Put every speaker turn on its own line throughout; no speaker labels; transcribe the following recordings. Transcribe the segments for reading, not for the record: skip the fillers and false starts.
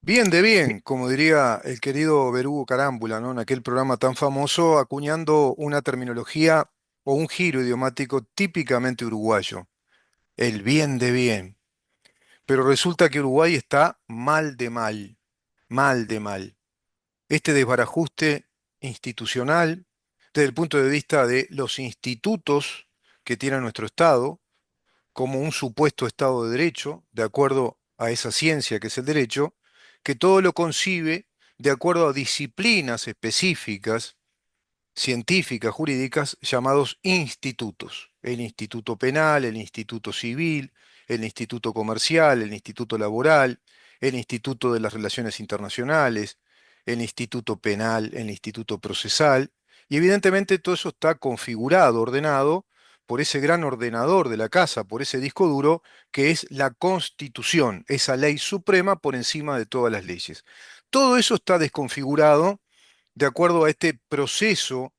Bien de
Mi-
bien, como diría el querido Berugo Carámbula, ¿no? En aquel programa tan famoso, acuñando una terminología o un giro idiomático típicamente uruguayo, el bien de bien. Pero resulta que Uruguay está mal de mal, mal de mal. Este desbarajuste institucional, desde el punto de vista de los institutos que tiene nuestro Estado, como un supuesto Estado de Derecho, de acuerdo a esa ciencia que es el derecho, que todo lo concibe de acuerdo a disciplinas específicas, científicas, jurídicas, llamados institutos. El Instituto Penal, el Instituto Civil, el Instituto Comercial, el Instituto Laboral, el Instituto de las Relaciones Internacionales, el Instituto Penal, el Instituto Procesal, y evidentemente todo eso está configurado, ordenado por ese gran ordenador de la casa, por ese disco duro que es la Constitución, esa ley suprema por encima de todas las leyes. Todo eso está desconfigurado de acuerdo a este proceso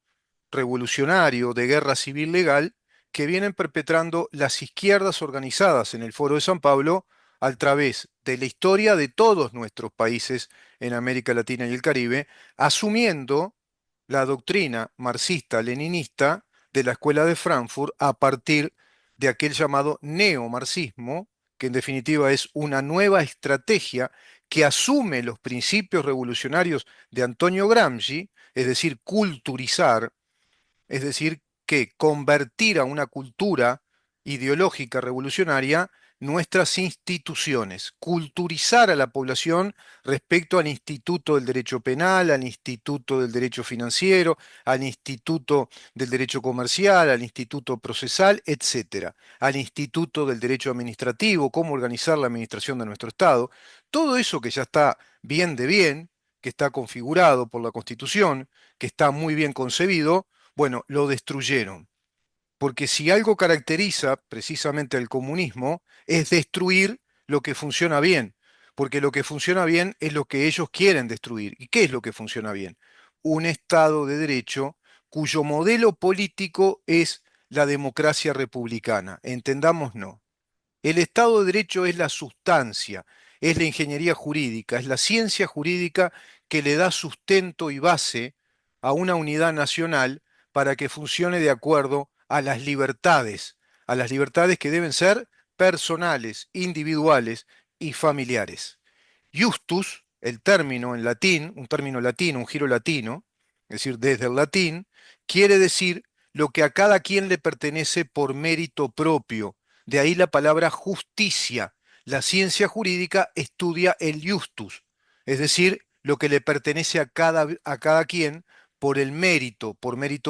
revolucionario de guerra civil legal que vienen perpetrando las izquierdas organizadas en el Foro de San Pablo a través de la historia de todos nuestros países en América Latina y el Caribe, asumiendo la doctrina marxista-leninista de la Escuela de Frankfurt a partir de aquel llamado neomarxismo, que en definitiva es una nueva estrategia que asume los principios revolucionarios de Antonio Gramsci, es decir, culturizar, es decir, que convertir a una cultura ideológica revolucionaria nuestras instituciones, culturizar a la población respecto al Instituto del Derecho Penal, al Instituto del Derecho Financiero, al Instituto del Derecho Comercial, al Instituto Procesal, etcétera, al Instituto del Derecho Administrativo, cómo organizar la administración de nuestro Estado. Todo eso que ya está bien de bien, que está configurado por la Constitución, que está muy bien concebido, bueno, lo destruyeron. Porque si algo caracteriza precisamente al comunismo es destruir lo que funciona bien. Porque lo que funciona bien es lo que ellos quieren destruir. ¿Y qué es lo que funciona bien? Un Estado de derecho cuyo modelo político es la democracia republicana. Entendamos, no. El Estado de Derecho es la sustancia, es la ingeniería jurídica, es la ciencia jurídica que le da sustento y base a una unidad nacional para que funcione de acuerdo a las libertades que deben ser personales, individuales y familiares. Justus, el término en latín, un término latino, un giro latino, es decir, desde el latín, quiere decir lo que a cada quien le pertenece por mérito propio. De ahí la palabra justicia. La ciencia jurídica estudia el justus, es decir, lo que le pertenece a cada quien por mérito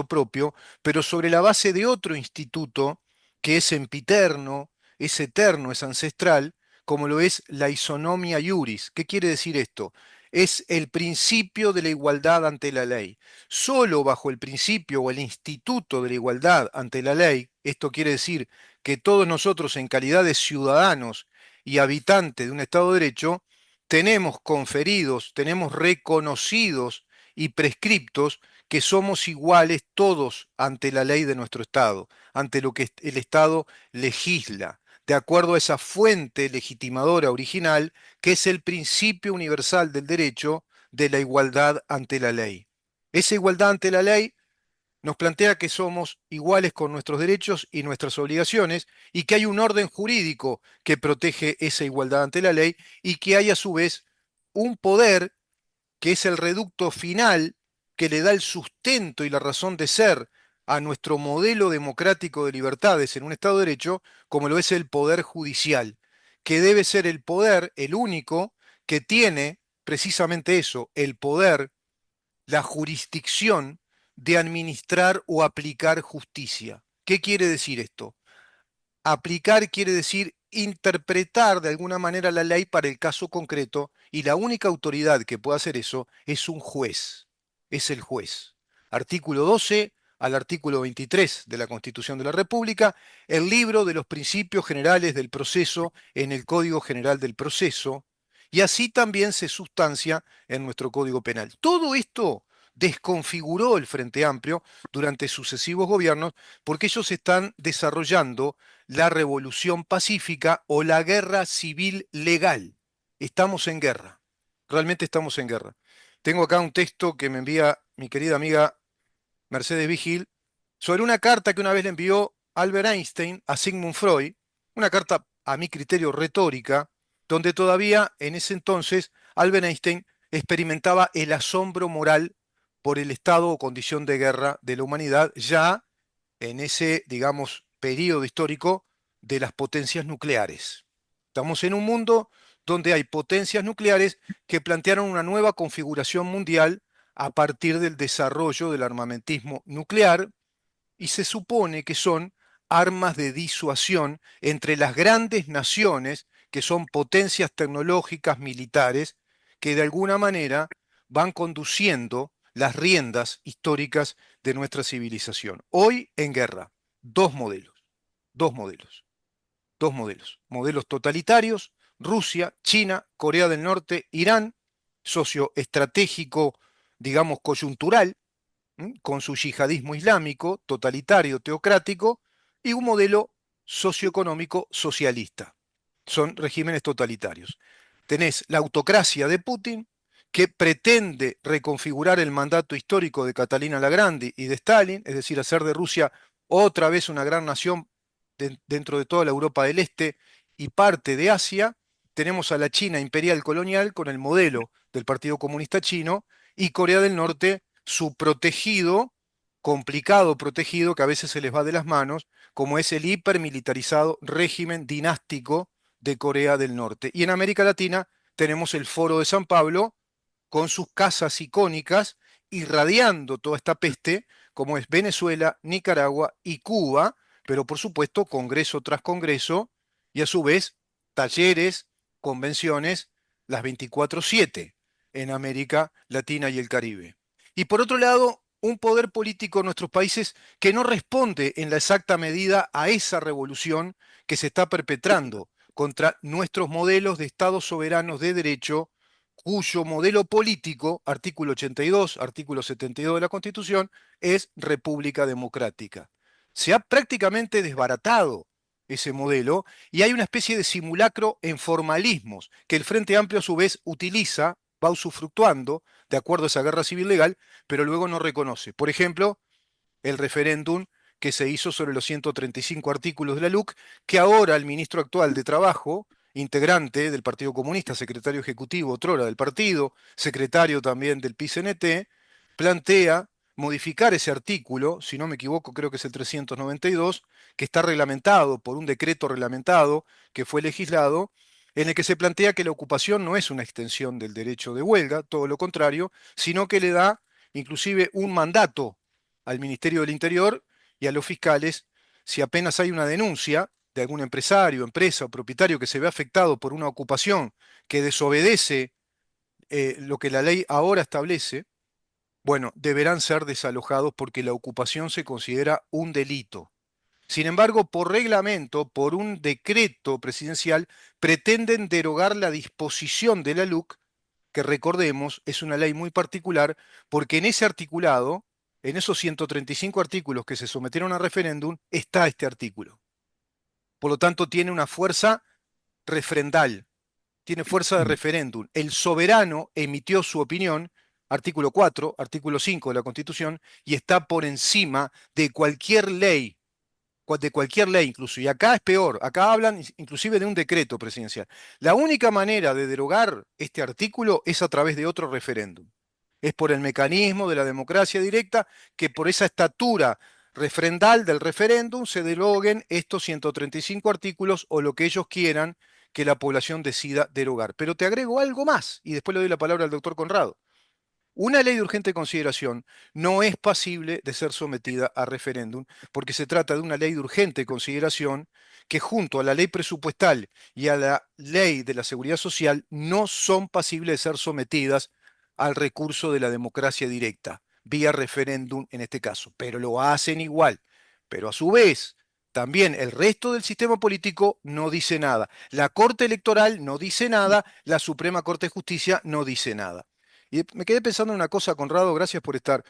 propio, pero sobre la base de otro instituto que es sempiterno, es eterno, es ancestral, como lo es la isonomia iuris. ¿Qué quiere decir esto? Es el principio de la igualdad ante la ley. Solo bajo el principio o el instituto de la igualdad ante la ley, esto quiere decir que todos nosotros en calidad de ciudadanos y habitantes de un Estado de Derecho, tenemos conferidos, tenemos reconocidos y prescriptos que somos iguales todos ante la ley de nuestro Estado, ante lo que el Estado legisla, de acuerdo a esa fuente legitimadora original que es el principio universal del derecho de la igualdad ante la ley. Esa igualdad ante la ley nos plantea que somos iguales con nuestros derechos y nuestras obligaciones y que hay un orden jurídico que protege esa igualdad ante la ley y que hay a su vez un poder que es el reducto final que le da el sustento y la razón de ser a nuestro modelo democrático de libertades en un Estado de Derecho, como lo es el poder judicial, que debe ser el poder, el único, que tiene precisamente eso, el poder, la jurisdicción de administrar o aplicar justicia. ¿Qué quiere decir esto? Aplicar quiere decir interpretar de alguna manera la ley para el caso concreto y la única autoridad que puede hacer eso es un juez, es el juez. Artículo 12 al artículo 23 de la Constitución de la República, el libro de los principios generales del proceso en el Código General del Proceso, y así también se sustancia en nuestro Código Penal. Todo esto desconfiguró el Frente Amplio durante sucesivos gobiernos porque ellos están desarrollando la revolución pacífica o la guerra civil legal. Estamos en guerra. realmente estamos en guerra. Tengo acá un texto que me envía mi querida amiga Mercedes Vigil sobre una carta que una vez le envió Albert Einstein a Sigmund Freud, una carta a mi criterio retórica, donde todavía en ese entonces Albert Einstein experimentaba el asombro moral por el estado o condición de guerra de la humanidad ya en ese, digamos, periodo histórico de las potencias nucleares. Estamos en un mundo donde hay potencias nucleares que plantearon una nueva configuración mundial a partir del desarrollo del armamentismo nuclear y se supone que son armas de disuasión entre las grandes naciones que son potencias tecnológicas militares que de alguna manera van conduciendo las riendas históricas de nuestra civilización. Hoy en guerra, dos modelos, dos modelos, dos modelos. Modelos totalitarios, Rusia, China, Corea del Norte, Irán, socioestratégico, digamos, coyuntural, con su yihadismo islámico, totalitario, teocrático, y un modelo socioeconómico socialista. Son regímenes totalitarios. Tenés la autocracia de Putin, que pretende reconfigurar el mandato histórico de Catalina la Grande y de Stalin, es decir, hacer de Rusia otra vez una gran nación dentro de toda la Europa del Este y parte de Asia. Tenemos a la China imperial colonial con el modelo del Partido Comunista Chino y Corea del Norte, su protegido, complicado protegido, que a veces se les va de las manos, como es el hipermilitarizado régimen dinástico de Corea del Norte. Y en América Latina tenemos el Foro de San Pablo con sus casas icónicas irradiando toda esta peste, como es Venezuela, Nicaragua y Cuba, pero por supuesto congreso tras congreso y a su vez talleres, convenciones, las 24/7 en América Latina y el Caribe. Y por otro lado, un poder político en nuestros países que no responde en la exacta medida a esa revolución que se está perpetrando contra nuestros modelos de estados soberanos de derecho, cuyo modelo político, artículo 82, artículo 72 de la Constitución, es república democrática. Se ha prácticamente desbaratado ese modelo y hay una especie de simulacro en formalismos que el Frente Amplio a su vez utiliza, va usufructuando de acuerdo a esa guerra civil legal, pero luego no reconoce. Por ejemplo, el referéndum que se hizo sobre los 135 artículos de la LUC, que ahora el ministro actual de Trabajo, integrante del Partido Comunista, secretario ejecutivo otrora del partido, secretario también del PCNT, plantea modificar ese artículo, si no me equivoco, creo que es el 392, que está reglamentado por un decreto reglamentado que fue legislado, en el que se plantea que la ocupación no es una extensión del derecho de huelga, todo lo contrario, sino que le da inclusive un mandato al Ministerio del Interior y a los fiscales si apenas hay una denuncia de algún empresario, empresa o propietario que se ve afectado por una ocupación que desobedece lo que la ley ahora establece, bueno, deberán ser desalojados porque la ocupación se considera un delito. Sin embargo, por reglamento, por un decreto presidencial, pretenden derogar la disposición de la LUC, que recordemos es una ley muy particular, porque en ese articulado, en esos 135 artículos que se sometieron a referéndum, está este artículo. Por lo tanto, tiene una fuerza refrendal, tiene fuerza de
Mm.
referéndum. El soberano emitió su opinión, artículo 4, artículo 5 de la Constitución, y está por encima de cualquier ley, de cualquier ley incluso. Y acá es peor, acá hablan inclusive de un decreto presidencial. La única manera de derogar este artículo es a través de otro referéndum. Es por el mecanismo de la democracia directa que por esa estatura refrendal del referéndum se deroguen estos 135 artículos o lo que ellos quieran que la población decida derogar. Pero te agrego algo más y después le doy la palabra al doctor Conrado. Una ley de urgente consideración no es pasible de ser sometida a referéndum porque se trata de una ley de urgente consideración que junto a la ley presupuestal y a la ley de la seguridad social no son pasibles de ser sometidas al recurso de la democracia directa, vía referéndum en este caso, pero lo hacen igual. Pero a su vez, también el resto del sistema político no dice nada. La Corte Electoral no dice nada, la Suprema Corte de Justicia no dice nada. Y me quedé pensando en una cosa, Conrado, gracias por estar,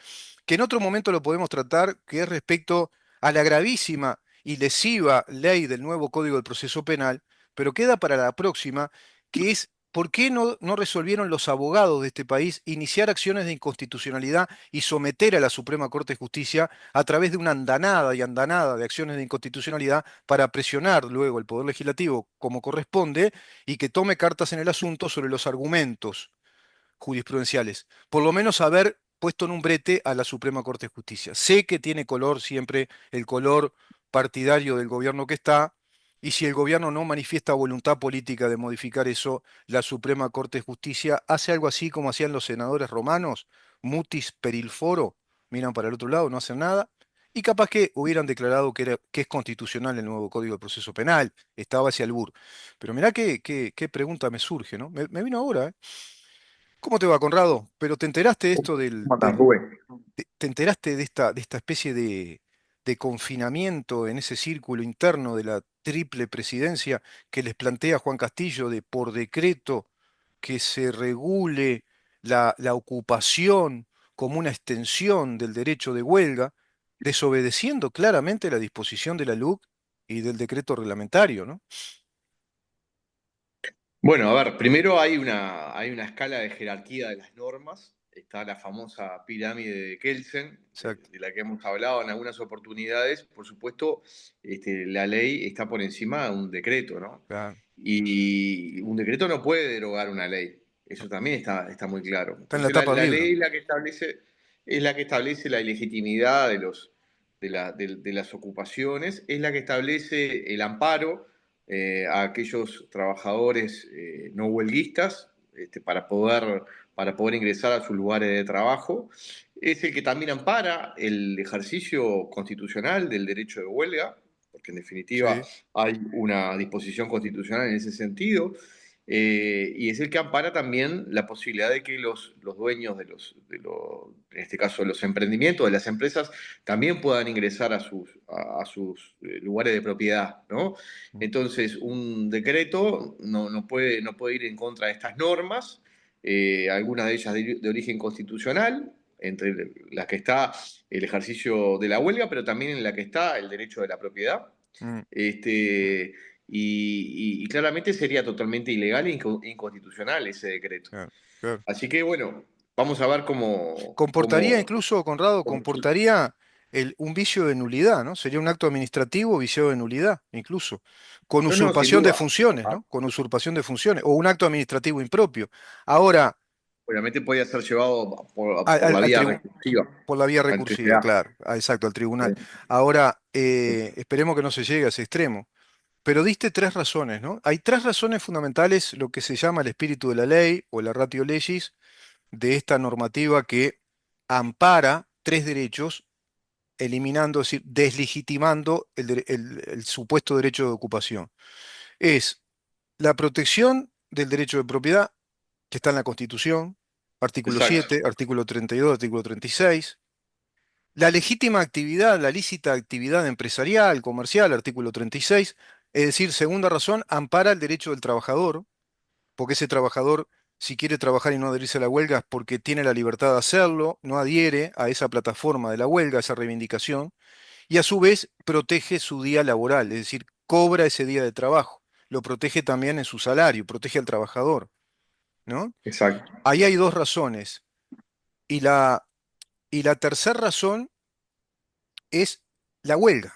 que en otro momento lo podemos tratar, que es respecto a la gravísima y lesiva ley del nuevo Código del Proceso Penal, pero queda para la próxima, que es ¿por qué no resolvieron los abogados de este país iniciar acciones de inconstitucionalidad y someter a la Suprema Corte de Justicia a través de una andanada y andanada de acciones de inconstitucionalidad para presionar luego el Poder Legislativo como corresponde y que tome cartas en el asunto sobre los argumentos jurisprudenciales? Por lo menos haber puesto en un brete a la Suprema Corte de Justicia. Sé que tiene color siempre el color partidario del gobierno que está, y si el gobierno no manifiesta voluntad política de modificar eso, la Suprema Corte de Justicia hace algo así como hacían los senadores romanos, mutis per il foro, miran para el otro lado, no hacen nada. Y capaz que hubieran declarado que es constitucional el nuevo Código de Proceso Penal, estaba hacia el BUR. Pero mirá qué pregunta me surge, ¿no? Me vino ahora, ¿eh? ¿Cómo te va, Conrado? Pero te enteraste de esto
¿Cómo andás, Rubén?
te enteraste de esta especie de confinamiento en ese círculo interno de la triple presidencia que les plantea Juan Castillo de por decreto que se regule la ocupación como una extensión del derecho de huelga, desobedeciendo claramente la disposición de la LUC y del decreto reglamentario, ¿no?
Bueno, a ver, primero hay una escala de jerarquía de las normas. Está la famosa pirámide de Kelsen,
Exacto.
de la que hemos hablado en algunas oportunidades. Por supuesto, la ley está por encima de un decreto, ¿no?
Claro.
Y un decreto no puede derogar una ley. Eso también está muy claro.
Está en la
Entonces, la,
tapa del
la
libro.
ley es la que establece la legitimidad de las ocupaciones, es la que establece el amparo a aquellos trabajadores no huelguistas para poder ingresar a sus lugares de trabajo. Es el que también ampara el ejercicio constitucional del derecho de huelga, porque en definitiva
Sí.
hay una disposición constitucional en ese sentido. Y es el que ampara también la posibilidad de que los dueños en este caso, de los emprendimientos, de las empresas, también puedan ingresar a sus lugares de propiedad, ¿no? Entonces, un decreto no puede ir en contra de estas normas, algunas de ellas de origen constitucional, entre las que está el ejercicio de la huelga, pero también en la que está el derecho de la propiedad.
Mm,
Y claramente sería totalmente ilegal e inconstitucional ese decreto.
claro, claro.
Así que, bueno, vamos a ver cómo,
Comportaría
cómo,
incluso, Conrado,
cómo-
comportaría un vicio de nulidad, ¿no? Sería un acto administrativo viciado de nulidad, incluso, con
No, no, sin
usurpación de
duda.
funciones, ¿no? Con usurpación de funciones, o un acto administrativo impropio. Ahora,
Obviamente podía ser llevado por,
al,
por
al-
la
al
vía
tribu-
recursiva
por la vía
al
recursiva,
TCA.
claro, exacto, al tribunal. Ahora, esperemos que no se llegue a ese extremo. Pero diste tres razones, ¿no? Hay tres razones fundamentales, lo que se llama el espíritu de la ley o la ratio legis, de esta normativa que ampara tres derechos eliminando, es decir, deslegitimando el supuesto derecho de ocupación. Es la protección del derecho de propiedad, que está en la Constitución, artículo
Exacto,
7, artículo 32, artículo 36. La legítima actividad, la lícita actividad empresarial, comercial, artículo 36. Es decir, segunda razón, ampara el derecho del trabajador, porque ese trabajador, si quiere trabajar y no adherirse a la huelga, es porque tiene la libertad de hacerlo, no adhiere a esa plataforma de la huelga, a esa reivindicación, y a su vez protege su día laboral, es decir, cobra ese día de trabajo, lo protege también en su salario, protege al trabajador, ¿no?
exacto.
Ahí hay dos razones. Y la tercera razón es la huelga,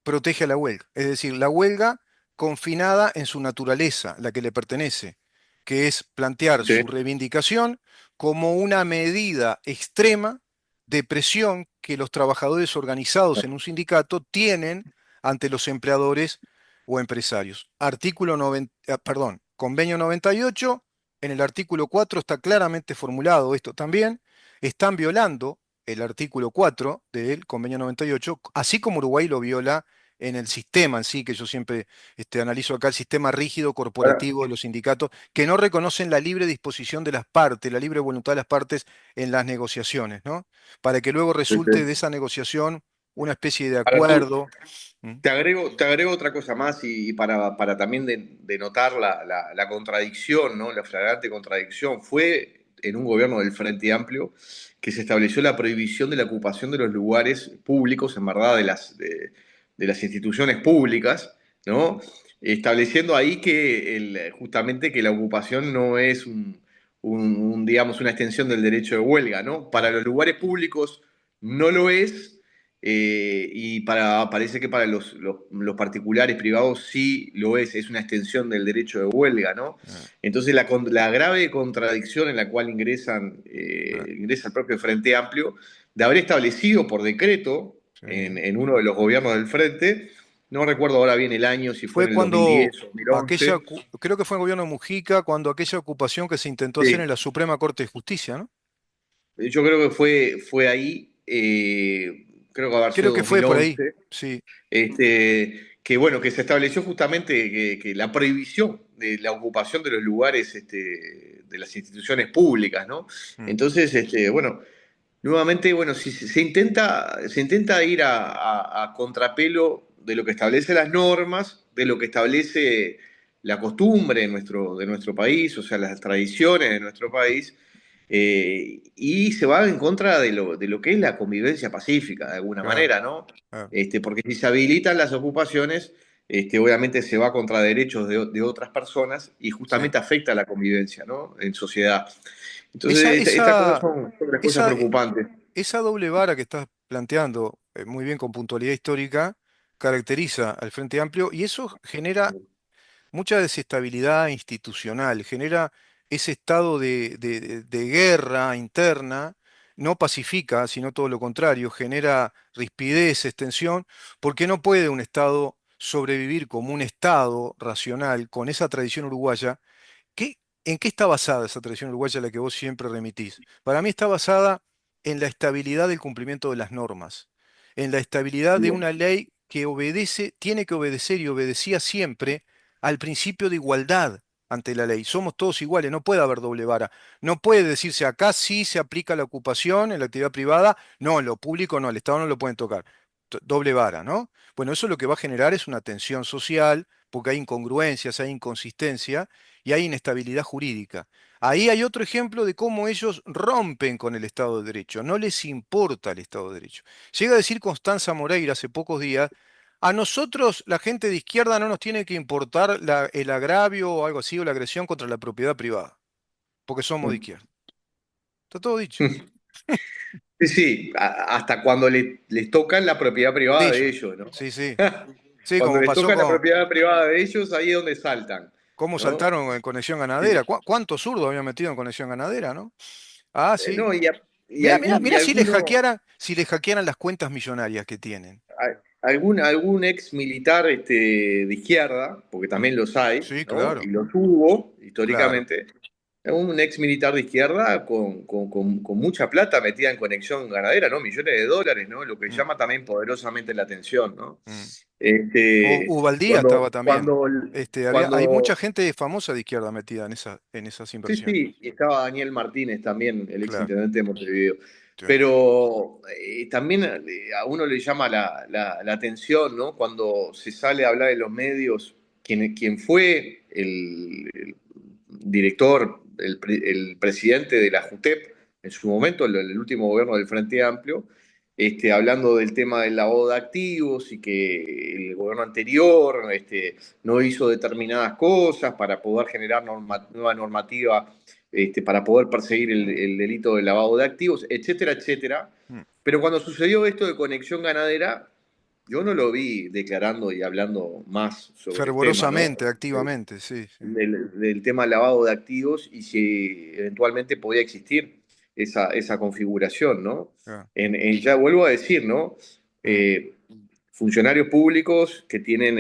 protege a la huelga. Es decir, la huelga confinada en su naturaleza, la que le pertenece, que es plantear
Sí,
su reivindicación como una medida extrema de presión que los trabajadores organizados en un sindicato tienen ante los empleadores o empresarios. Artículo 90, perdón, convenio 98, en el artículo 4 está claramente formulado esto también. Están violando el artículo 4 del convenio 98, así como Uruguay lo viola en el sistema en sí, que yo siempre analizo acá, el sistema rígido
ahora,
corporativo de los sindicatos, que no reconocen la libre disposición de las partes, la libre voluntad de las partes en las negociaciones, ¿no? Para que luego
sí,
resulte de
sí.
esa negociación una especie de
Ahora
acuerdo. ¿Mm?
te agrego otra cosa más y para también denotar la contradicción, ¿no? La flagrante contradicción. Fue en un gobierno del Frente Amplio que se estableció la prohibición de la ocupación de los lugares públicos, en verdad, de las instituciones públicas, ¿no? estableciendo ahí que justamente que la ocupación no es digamos, una extensión del derecho de huelga, ¿no? Para
Ah,
los lugares públicos no lo es, y parece que para los particulares privados sí lo es una extensión del derecho de huelga, ¿no?
ah,
Entonces la grave contradicción en la cual
ah,
ingresa el propio Frente Amplio, de haber establecido por decreto
sí.
en uno de los gobiernos del Frente, no recuerdo ahora bien el año, si fue
Fue
en el
cuando
2010 o 2011.
creo que fue en el gobierno de Mujica, cuando aquella ocupación que se intentó hacer
Sí,
en la Suprema Corte de Justicia, ¿no?
yo creo que fue ahí, creo que haber sido
Creo que fue por ahí,
2011,
sí,
que bueno, que se estableció justamente que la prohibición de la ocupación de los lugares, de las instituciones públicas, ¿no?
mm,
Entonces, bueno, nuevamente, bueno, si se intenta ir a contrapelo de lo que establece las normas, de lo que establece la costumbre de nuestro país, o sea, las tradiciones de nuestro país, y se va en contra de lo que es la convivencia pacífica, de alguna
claro,
manera, ¿no?
claro,
Porque si se habilitan las ocupaciones, obviamente se va contra derechos de otras personas y
sí.
justamente afecta a la convivencia, ¿no? En sociedad.
Esa,
Entonces, estas cosas
esa,
son las cosas
esa,
preocupantes.
esa doble vara que estás planteando muy bien con puntualidad histórica caracteriza al Frente Amplio y eso genera mucha desestabilidad institucional, genera ese estado de guerra interna, no pacifica, sino todo lo contrario, genera rispidez, extensión, porque no puede un Estado sobrevivir como un Estado racional con esa tradición uruguaya. ¿En qué está basada esa tradición uruguaya a la que vos siempre remitís? Para mí está basada en la estabilidad del cumplimiento de las normas, en la estabilidad de
Bien.
una ley que obedece, tiene que obedecer y obedecía siempre al principio de igualdad ante la ley. Somos todos iguales, no puede haber doble vara. No puede decirse acá sí se aplica la ocupación en la actividad privada, no, en lo público no, el Estado no lo pueden tocar. Doble vara, ¿no? Bueno, eso lo que va a generar es una tensión social, porque hay incongruencias, hay inconsistencia y hay inestabilidad jurídica. Ahí hay otro ejemplo de cómo ellos rompen con el Estado de Derecho, no les importa el Estado de Derecho. Llega a decir Constanza Moreira hace pocos días, a nosotros, la gente de izquierda, no nos tiene que importar el agravio o algo así, o la agresión contra la propiedad privada, porque somos de izquierda. Está todo dicho.
Sí, sí, hasta cuando les tocan la propiedad
De
privada de
ellos.
ellos, ¿no?
Sí, sí. Sí,
Cuando
como
les
pasó
toca la
con
propiedad privada de ellos, ahí es donde saltan,
cómo
¿no?
saltaron en Conexión Ganadera.
Sí.
¿Cuántos zurdos habían metido en Conexión Ganadera, no? Ah, sí.
No, y
Mirá, mirá,
algún, y
mirá
alguno,
si les hackearan las cuentas millonarias que tienen.
algún ex militar, de izquierda, porque
Mm.
también los hay,
Sí,
¿no? Y
claro,
los hubo
claro.
históricamente. Un ex militar de izquierda con mucha plata metida en Conexión Ganadera, ¿no? Millones de dólares, ¿no? Lo que
Mm,
llama también poderosamente la atención, ¿no?
mm.
Este,
Ubaldía estaba
cuando,
también.
cuando,
Hay mucha
cuando,
gente famosa de izquierda metida en esas
sí,
inversiones.
sí, y estaba Daniel Martínez también, el ex
Claro,
intendente de Montevideo.
sí,
Pero también a uno le llama la atención, ¿no? Cuando se sale a hablar en los medios, quien fue el director, el presidente de la JUTEP en su momento, el último gobierno del Frente Amplio, hablando del tema del lavado de activos y que el gobierno anterior, no hizo determinadas cosas para poder generar nueva normativa, para poder perseguir el delito del lavado de activos, etcétera, etcétera.
mm.
Pero cuando sucedió esto de Conexión Ganadera, yo no lo vi declarando y hablando más sobre el tema, ¿no?
Fervorosamente, activamente, sí, sí.
Del tema lavado de activos y si eventualmente podía existir esa configuración, ¿no?
Claro,
Ya vuelvo a decir, ¿no?
mm,
Eh, funcionarios públicos que tienen,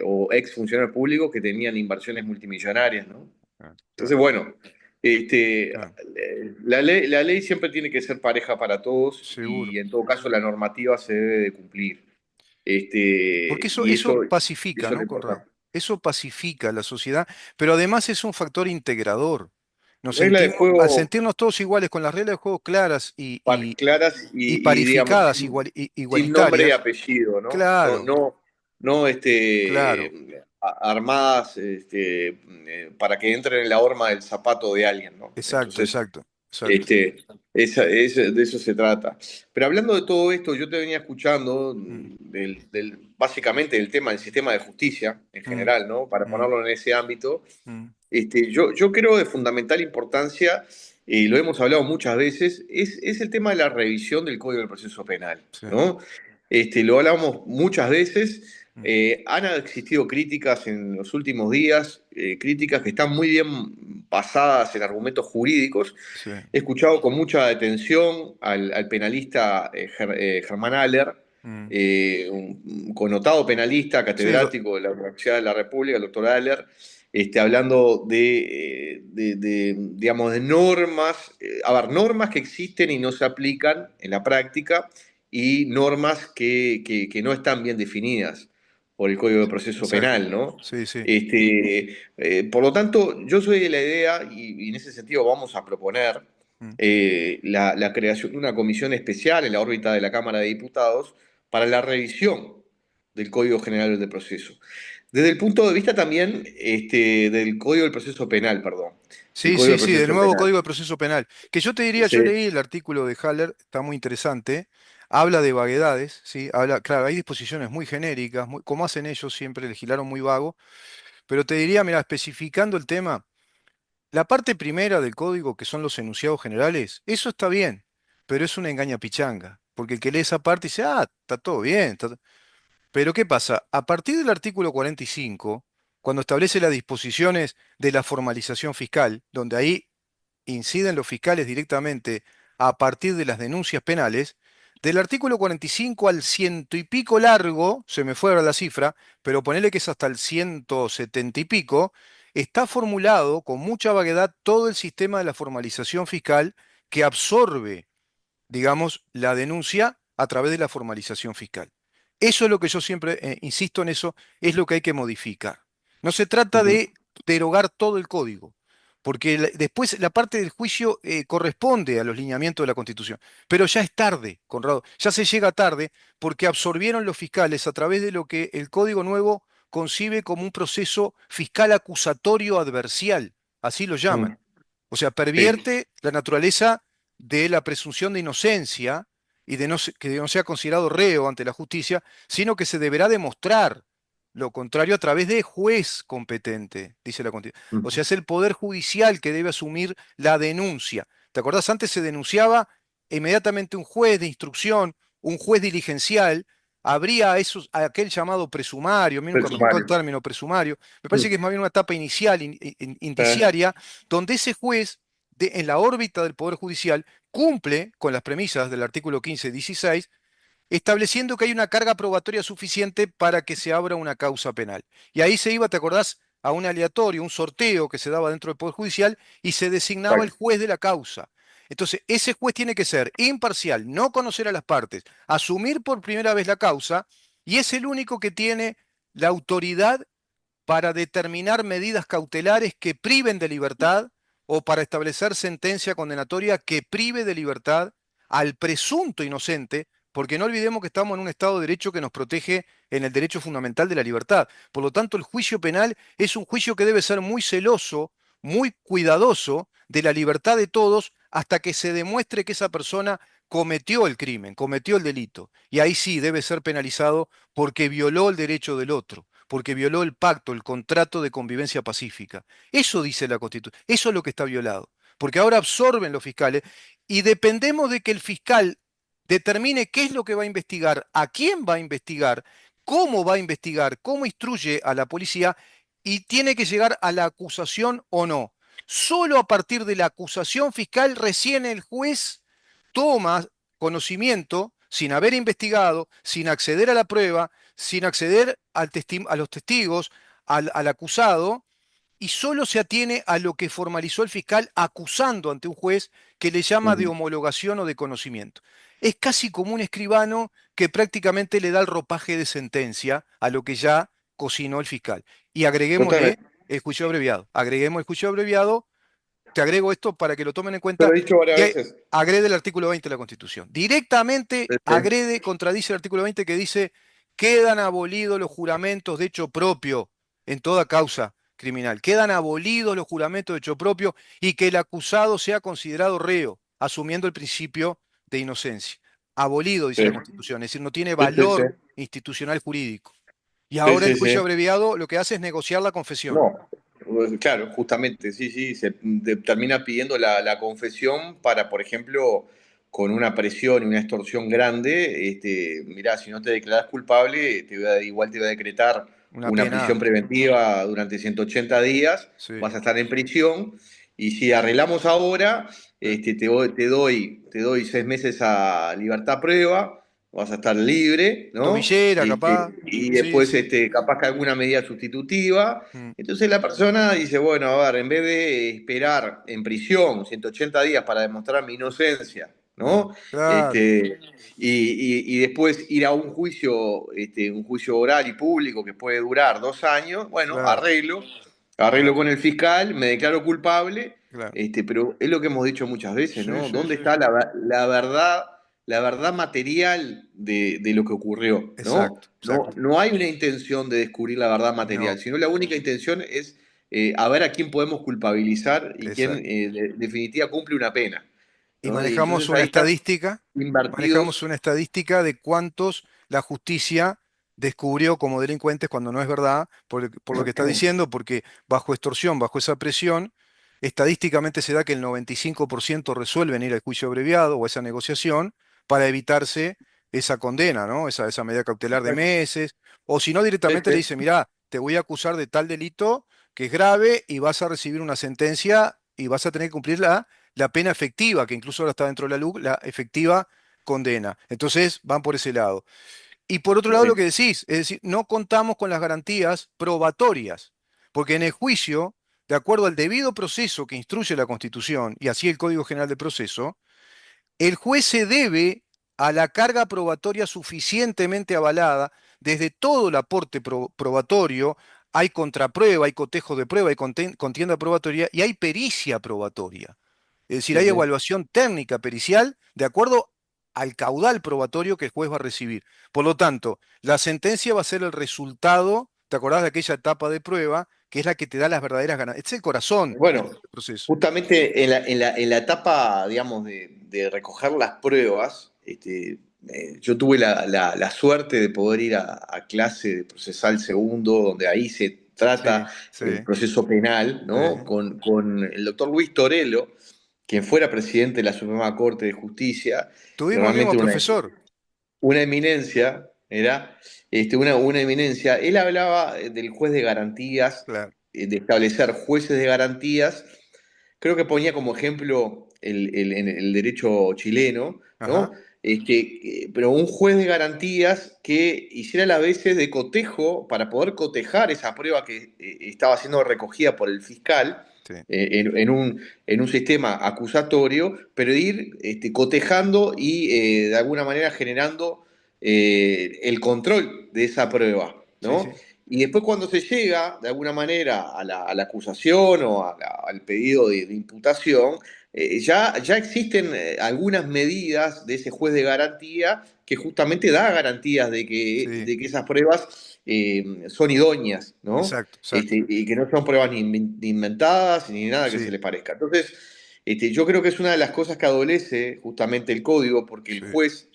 o ex funcionarios públicos que tenían inversiones multimillonarias, ¿no?
claro,
Entonces,
claro,
bueno,
claro,
la ley siempre tiene que ser pareja para todos
seguro.
y en todo caso la normativa se debe de cumplir.
Porque
Y
eso
eso,
pacifica,
eso es lo
¿no, Conrad?
importante.
Eso pacifica la sociedad, pero además es un factor integrador.
Regla de
Al
juego
sentirnos todos iguales, con las reglas de juego claras
claras
y
digamos,
parificadas,
sin nombre y
igualitarias,
apellido, ¿no? No,
claro,
no, no
claro,
armadas, para que entren en la horma del zapato de alguien, ¿no?
exacto,
Entonces,
exacto. exacto.
Este, de eso se trata. Pero hablando de todo esto, yo te venía escuchando
Mm,
básicamente del tema del sistema de justicia en
mm,
general, ¿no? Para
mm,
ponerlo en ese ámbito.
mm,
Yo creo de fundamental importancia, y lo hemos hablado muchas veces, es el tema de la revisión del Código del Proceso Penal,
sí,
¿no? Lo hablamos muchas veces.
mm,
Han existido críticas en los últimos días, críticas que están muy bien basadas en argumentos jurídicos.
sí,
He escuchado con mucha atención al penalista Germán Aller,
mm.
un connotado penalista,
Sí,
catedrático de la Universidad de la República, el doctor Aller, hablando digamos, de normas, normas que existen y no se aplican en la práctica y normas que no están bien definidas por el Código de Proceso
exacto.
Penal, ¿no?
Sí, sí.
Por lo tanto, yo soy de la idea, y en ese sentido vamos a proponer
Mm.
la creación de una comisión especial en la órbita de la Cámara de Diputados para la revisión del Código General del Proceso. Desde el punto de vista también del Código del Proceso Penal, perdón. El
Sí,
Código
sí,
del
sí, del
Proceso
nuevo
Penal.
Código de Proceso Penal. Que yo te diría, yo
Sí.
leí el artículo de Haller, está muy interesante, habla de vaguedades, ¿sí? Habla, claro, hay disposiciones muy genéricas, como hacen ellos, siempre legislaron muy vago, pero te diría, mira, especificando el tema, la parte primera del código, que son los enunciados generales, eso está bien, pero es una engaña pichanga, porque el que lee esa parte dice, ah, está todo bien, pero ¿qué pasa? A partir del artículo 45, cuando establece las disposiciones de la formalización fiscal, donde ahí inciden los fiscales directamente a partir de las denuncias penales, del artículo 45 al ciento y pico largo, se me fue ahora la cifra, pero ponele que es hasta el 170 y pico, está formulado con mucha vaguedad todo el sistema de la formalización fiscal que absorbe, digamos, la denuncia a través de la formalización fiscal. Eso es lo que yo siempre insisto en eso, es lo que hay que modificar. No se trata
Ujú,
de derogar todo el código, porque después la parte del juicio corresponde a los lineamientos de la Constitución, pero ya es tarde, Conrado, ya se llega tarde porque absorbieron los fiscales a través de lo que el Código Nuevo concibe como un proceso fiscal acusatorio adversarial, así lo llaman.
ujú.
O sea,
Sí,
pervierte la naturaleza de la presunción de inocencia y de que no sea considerado reo ante la justicia, sino que se deberá demostrar lo contrario a través de juez competente, dice la Constitución. O sea,
ujú.
es el Poder Judicial que debe asumir la denuncia. ¿Te acordás? Antes se denunciaba inmediatamente un juez de instrucción, un juez diligencial, habría a aquel llamado presumario, a mí
El
nunca me gustó el
sumario.
término presumario, me parece que es
Mm.
más bien una etapa inicial,
Eh,
indiciaria, donde ese juez, en la órbita del Poder Judicial, cumple con las premisas del artículo 15-16, estableciendo que hay una carga probatoria suficiente para que se abra una causa penal. Y ahí se iba, ¿te acordás? A un aleatorio, un sorteo que se daba dentro del Poder Judicial y se designaba el
exacto.
juez de la causa. Entonces, ese juez tiene que ser imparcial, no conocer a las partes, asumir por primera vez la causa y es el único que tiene la autoridad para determinar medidas cautelares que priven de libertad o para establecer sentencia condenatoria que prive de libertad al presunto inocente, porque no olvidemos que estamos en un Estado de Derecho que nos protege en el derecho fundamental de la libertad. Por lo tanto, el juicio penal es un juicio que debe ser muy celoso, muy cuidadoso de la libertad de todos hasta que se demuestre que esa persona cometió el crimen, cometió el delito. Y ahí sí debe ser penalizado porque violó el derecho del otro, porque violó el pacto, el contrato de convivencia pacífica. Eso dice la Constitución, eso es lo que está violado, porque ahora absorben los fiscales y dependemos de que el fiscal determine qué es lo que va a investigar, a quién va a investigar, cómo va a investigar, cómo instruye a la policía y tiene que llegar a la acusación o no. Solo a partir de la acusación fiscal recién el juez toma conocimiento, sin haber investigado, sin acceder a la prueba, sin acceder a los testigos, al acusado, y solo se atiene a lo que formalizó el fiscal acusando ante un juez que le llama de
Ujú.
homologación o de conocimiento. Es casi como un escribano que prácticamente le da el ropaje de sentencia a lo que ya cocinó el fiscal. Y agreguémosle
Totalmente.
el juicio abreviado. Agreguemos el juicio abreviado, te agrego esto para que lo tomen en
Te lo
cuenta,
he dicho varias
que
veces.
agrede el artículo 20 de la Constitución. Directamente
Sí.
agrede, contradice el artículo 20 que dice, quedan abolidos los juramentos de hecho propio en toda causa. criminal. Quedan abolidos los juramentos de hecho propio y que el acusado sea considerado reo, asumiendo el principio de inocencia. Abolido, dice
Sí,
la Constitución, es decir, no tiene
sí, sí, sí.
valor institucional jurídico. Y
Sí,
ahora el
sí,
juicio
sí.
abreviado lo que hace es negociar la confesión.
No, claro, justamente, sí, sí, se termina pidiendo la confesión para, por ejemplo, con una presión y una extorsión grande, mirá, si no te declaras culpable, igual te voy a decretar
Una
una prisión
pena,
preventiva durante 180 días,
sí,
vas a estar en prisión, y si arreglamos ahora, te doy 6 meses a libertad prueba, vas a estar libre, ¿no?
tobillera, capaz.
Y
Sí,
después,
sí.
capaz que alguna medida sustitutiva.
Mm,
Entonces la persona dice, bueno, a ver, en vez de esperar en prisión 180 días para demostrar mi inocencia, ¿no?
claro,
Este, y después ir a un juicio oral y público que puede durar 2 años, bueno,
claro,
arreglo
claro,
con el fiscal, me declaro culpable,
claro.
pero es lo que hemos dicho muchas veces,
Sí,
¿no?
sí,
¿Dónde
sí,
está
sí.
la verdad material de lo que ocurrió, ¿no?
Exacto,
No,
exacto.
no hay una intención de descubrir la verdad material,
No,
sino la única intención es a ver a quién podemos culpabilizar y quién,
exacto.
en definitiva, cumple una pena,
Y
¿no? Y entonces ahí están
manejamos
invertidos.
una estadística de cuántos la justicia descubrió como delincuentes cuando no es verdad, por lo que está diciendo, porque bajo extorsión, bajo esa presión, estadísticamente se da que el 95% resuelven ir al juicio abreviado o a esa negociación para evitarse esa condena, ¿no? Esa medida cautelar de meses, o si no directamente le dice, mirá, te voy a acusar de tal delito que es grave y vas a recibir una sentencia y vas a tener que cumplir la pena efectiva, que incluso ahora está dentro de la LUC, la efectiva condena. Entonces van por ese lado. Y por otro lado lo que decís, es decir, no contamos con las garantías probatorias, porque en el juicio, de acuerdo al debido proceso que instruye la Constitución y así el Código General de Proceso, el juez se debe a la carga probatoria suficientemente avalada desde todo el aporte probatorio. Hay contraprueba, hay cotejo de prueba, hay contienda probatoria y hay pericia probatoria. Es decir,
Sí,
hay
sí.
evaluación técnica pericial de acuerdo al caudal probatorio que el juez va a recibir. Por lo tanto, la sentencia va a ser el resultado, ¿te acordás de aquella etapa de prueba, que es la que te da las verdaderas ganas? Este es el corazón de
Bueno,
todo el proceso.
justamente en la etapa, digamos, de recoger las pruebas, yo tuve la suerte de poder ir a clase de procesal segundo, donde ahí se trata
Sí, sí,
el proceso penal,
sí.
¿no? Con el doctor Luis Torello, quien fuera presidente de la Suprema Corte de Justicia, y
Tuvimos el mismo
realmente
profesor,
una eminencia, era una eminencia. Él hablaba del juez de garantías,
claro.
de establecer jueces de garantías. Creo que ponía como ejemplo en el derecho chileno, ¿no?
Ajá,
Pero un juez de garantías que hiciera las veces de cotejo para poder cotejar esa prueba que estaba siendo recogida por el fiscal
sí,
en un sistema acusatorio, pero ir cotejando y de alguna manera generando el control de esa prueba,
sí,
¿no?
sí,
Y después cuando se llega de alguna manera a la acusación o al pedido de imputación, ya existen algunas medidas de ese juez de garantía que justamente da garantías de que,
sí,
de que esas pruebas son idóneas, ¿no?
exacto, exacto.
Y que no son pruebas ni inventadas ni nada que se
Sí,
le parezca. Entonces, yo creo que es una de las cosas que adolece justamente el código, porque el
sí.
juez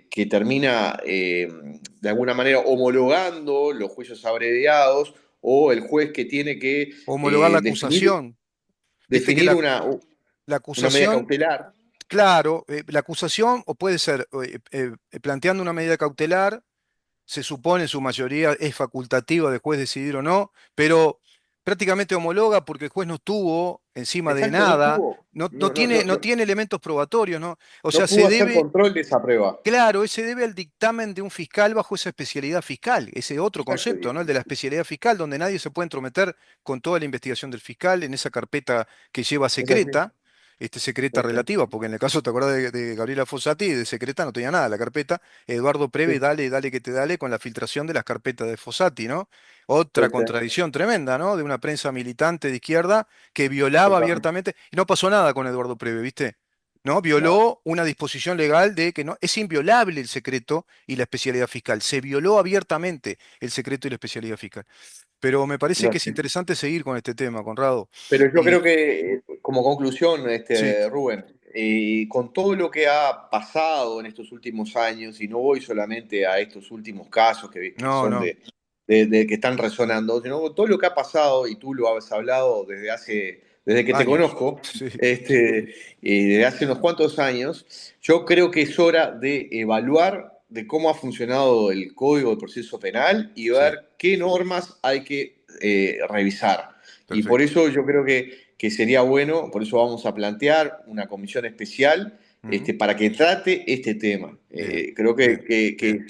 que termina de alguna manera homologando los juicios abreviados o el juez que tiene que
Homologar la
definir,
acusación. Viste que
definir
la
una medida
acusación,
cautelar.
claro, la acusación o puede ser planteando una medida cautelar, se supone en su mayoría es facultativa del juez decidir o no, pero prácticamente homologa porque el juez no estuvo encima de
Exacto, no
nada,
estuvo,
no
no, no, no,
tiene, no tiene elementos probatorios, ¿no? O sea,
no
se
pudo hacer
debe,
control de esa prueba.
claro, se debe al dictamen de un fiscal bajo esa especialidad fiscal, ese otro
Exacto.
concepto, ¿no? El de la especialidad fiscal, donde nadie se puede entrometer con toda la investigación del fiscal en esa carpeta que lleva
Es así.
secreta, secreta
Sí, sí.
relativa, porque en el caso, ¿te acordás de Gabriela Fossati? De secreta no tenía nada la carpeta. Eduardo Preve,
Sí,
dale, dale que te dale con la filtración de las carpetas de Fossati, ¿no? Otra
sí, sí.
contradicción tremenda, ¿no? De una prensa militante de izquierda que violaba
Totalmente.
abiertamente, y no pasó nada con Eduardo Preve, ¿viste? ¿no?
No,
Violó una disposición legal de que no, es inviolable el secreto y la especialidad fiscal. Se violó abiertamente el secreto y la especialidad fiscal. Pero me parece
no
que es
sé.
interesante seguir con este tema, Conrado.
Pero yo creo
Y
que, como conclusión,
sí,
Rubén, con todo lo que ha pasado en estos últimos años, y no voy solamente a estos últimos casos que
no,
son
no,
que están resonando, sino con todo lo que ha pasado, y tú lo has hablado desde que te
años.
conozco,
Sí,
desde hace unos cuantos años, yo creo que es hora de evaluar de cómo ha funcionado el Código de Proceso Penal y
sí,
ver qué normas hay que revisar. Y por
perfecto.
eso yo creo que sería bueno, por eso vamos a plantear una comisión especial
Ujú.
para que trate este tema.
Bien,
Creo
bien,
que
bien.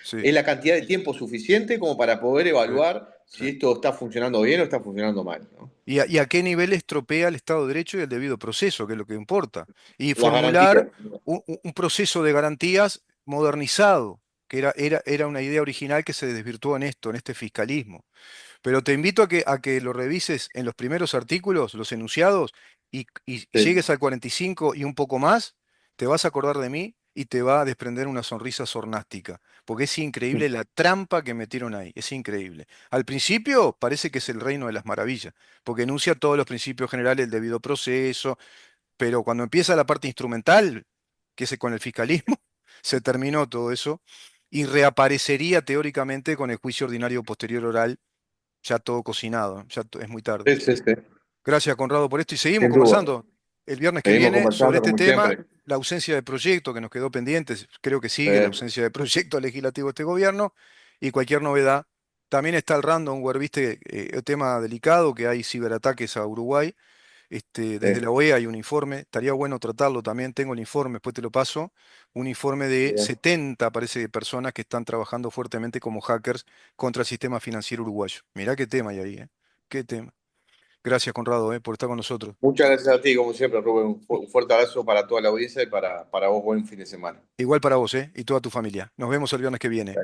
Sí,
es la cantidad de tiempo suficiente como para poder
sí,
evaluar
sí.
si esto está funcionando bien o está funcionando mal, ¿no?
Y a qué nivel estropea el Estado de Derecho y el debido proceso, que es lo que importa. Y
Las garantías.
formular un proceso de garantías modernizado, que era una idea original que se desvirtuó en esto, en este fiscalismo. Pero te invito a que lo revises en los primeros artículos, los enunciados, y
Sí,
llegues al 45 y un poco más, te vas a acordar de mí y te va a desprender una sonrisa sornástica, porque es increíble la trampa que metieron ahí, es increíble. Al principio parece que es el reino de las maravillas, porque enuncia todos los principios generales del debido proceso, pero cuando empieza la parte instrumental, que es con el fiscalismo, se terminó todo eso y reaparecería teóricamente con el juicio ordinario posterior oral ya todo cocinado, es muy tarde.
sí, sí, sí,
Gracias, Conrado, por esto y seguimos
sin duda.
conversando el viernes que
Seguimos
viene sobre
conversando
este
como
tema,
siempre.
la ausencia de proyecto que nos quedó pendiente, creo que sigue la
Eh,
ausencia de proyecto legislativo de este gobierno y cualquier novedad. También está el ransomware, viste, el tema delicado que hay ciberataques a Uruguay. Desde
eh,
la OEA hay un informe, estaría bueno tratarlo también, tengo el informe, después te lo paso, un informe de
bien.
70, parece, de personas que están trabajando fuertemente como hackers contra el sistema financiero uruguayo. Mirá qué tema hay ahí, ¿eh? Qué tema. Gracias, Conrado, por estar con nosotros.
Muchas gracias a ti, como siempre, Rubén. Un fuerte abrazo para toda la audiencia y para vos, buen fin de semana.
Igual para vos, ¿eh? Y toda tu familia. Nos vemos el viernes que viene.